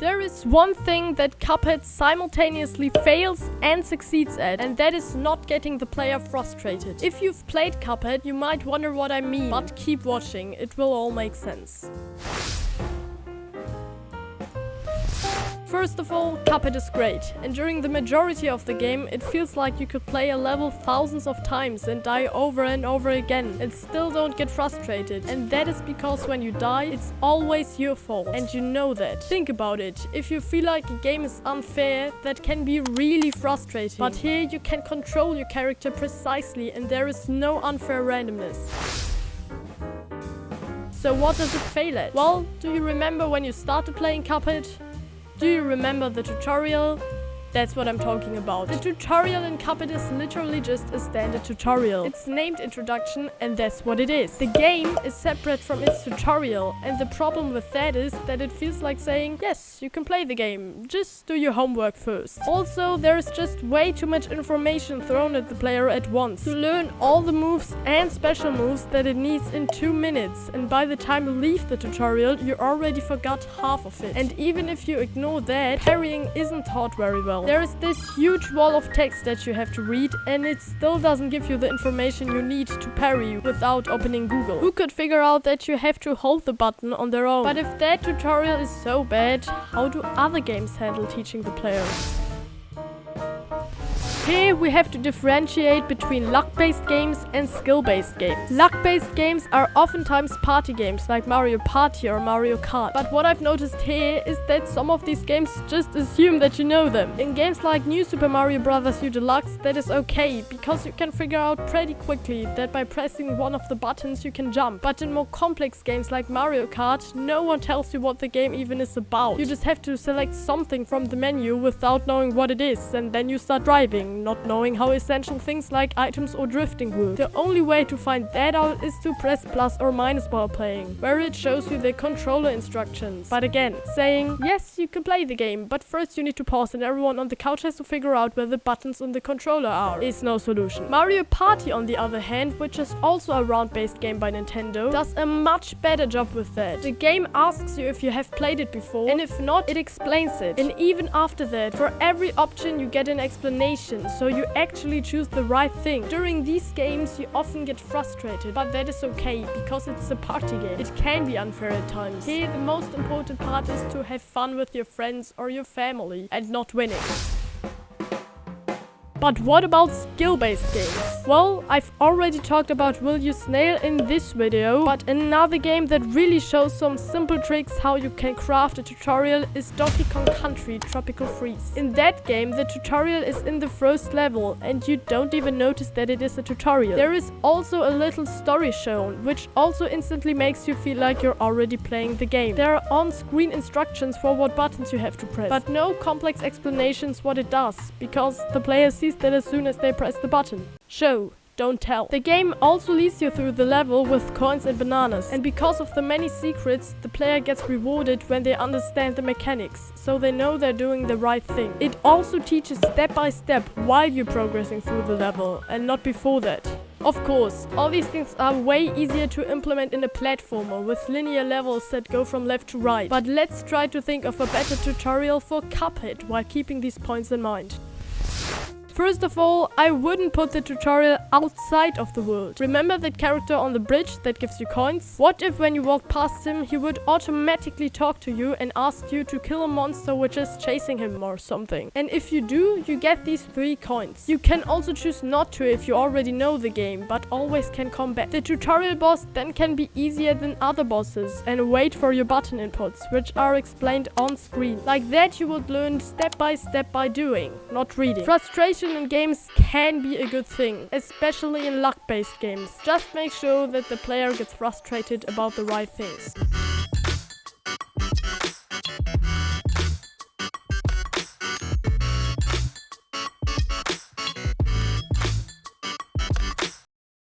There is one thing that CUPHEAD simultaneously fails and succeeds at, and that is not getting the player frustrated. If you've played CUPHEAD, you might wonder what I mean, but keep watching, it will all make sense. First of all, CUPHEAD is great, and during the majority of the game it feels like you could play a level thousands of times and die over and over again and still don't get frustrated. And that is because when you die, it's always your fault, and you know that. Think about it, if you feel like a game is unfair, that can be really frustrating. But here you can control your character precisely and there is no unfair randomness. So what does it fail at? Well, do you remember when you started playing CUPHEAD? Do you remember the tutorial? That's what I'm talking about. The tutorial in CUPHEAD is literally just a standard tutorial. It's named Introduction and that's what it is. The game is separate from its tutorial, and the problem with that is that it feels like saying, yes, you can play the game, just do your homework first. Also, there is just way too much information thrown at the player at once. To learn all the moves and special moves that it needs in 2 minutes, and by the time you leave the tutorial, you already forgot half of it. And even if you ignore that, parrying isn't taught very well. There is this huge wall of text that you have to read, and it still doesn't give you the information you need to parry without opening Google. Who could figure out that you have to hold the button on their own? But if that tutorial is so bad, how do other games handle teaching the player? Here we have to differentiate between luck-based games and skill-based games. Luck-based games are oftentimes party games like Mario Party or Mario Kart. But what I've noticed here is that some of these games just assume that you know them. In games like New Super Mario Bros. U Deluxe, that is okay, because you can figure out pretty quickly that by pressing one of the buttons you can jump. But in more complex games like Mario Kart, no one tells you what the game even is about. You just have to select something from the menu without knowing what it is, and then you start driving, not knowing how essential things like items or drifting work. The only way to find that out is to press plus or minus while playing, where it shows you the controller instructions. But again, saying, yes, you can play the game, but first you need to pause and everyone on the couch has to figure out where the buttons on the controller are, is no solution. Mario Party, on the other hand, which is also a round-based game by Nintendo, does a much better job with that. The game asks you if you have played it before, and if not, it explains it. And even after that, for every option you get an explanation, so you actually choose the right thing. During these games you often get frustrated, but that is okay, because it's a party game. It can be unfair at times. Here the most important part is to have fun with your friends or your family and not winning. But what about skill-based games? Well, I've already talked about Will You Snail in this video, but another game that really shows some simple tricks how you can craft a tutorial is Donkey Kong Country Tropical Freeze. In that game, the tutorial is in the first level, and you don't even notice that it is a tutorial. There is also a little story shown, which also instantly makes you feel like you're already playing the game. There are on-screen instructions for what buttons you have to press, but no complex explanations what it does, because the player sees that as soon as they press the button. Show, don't tell. The game also leads you through the level with coins and bananas, and because of the many secrets, the player gets rewarded when they understand the mechanics, so they know they're doing the right thing. It also teaches step by step while you're progressing through the level, and not before that. Of course, all these things are way easier to implement in a platformer with linear levels that go from left to right. But let's try to think of a better tutorial for CUPHEAD while keeping these points in mind. First of all, I wouldn't put the tutorial outside of the world. Remember that character on the bridge that gives you coins? What if when you walk past him, he would automatically talk to you and ask you to kill a monster which is chasing him or something? And if you do, you get these 3 coins. You can also choose not to if you already know the game, but always can come back. The tutorial boss then can be easier than other bosses, and wait for your button inputs, which are explained on screen. Like that you would learn step by doing, not reading. Frustration in games can be a good thing, especially in luck-based games. Just make sure that the player gets frustrated about the right things.